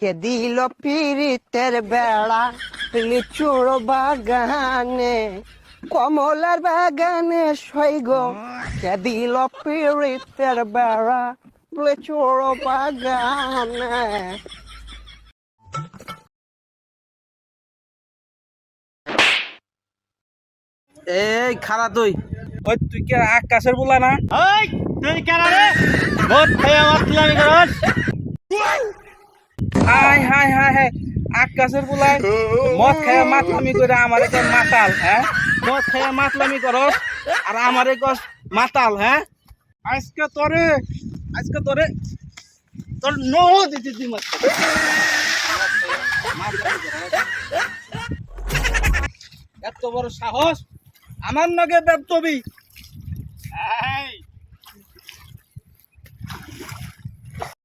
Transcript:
কে দিল পিরিতের বেড়া লিচুর বাগানে কমলার বাগানে সৈগ কে দিল পিরিতের বেড়া লিচুর বাগানে। এই খারা তুই ওই তুই কি আকাশের বলা না? ওই তুই কেন রে মদ খেয়ে মাতলামি করস? হাই হাই হাই হাই আকাশের বলাই মদ খেয়ে মাতলামি করে আমারে কস মাতাল। হ্যাঁ, মদ খেয়ে মাতলামি করস আর আমারে কস মাতাল। হ্যাঁ, আজকে তোরে তোর নো দিতে দি মত এত বড় সাহস আমার নগে বেদবি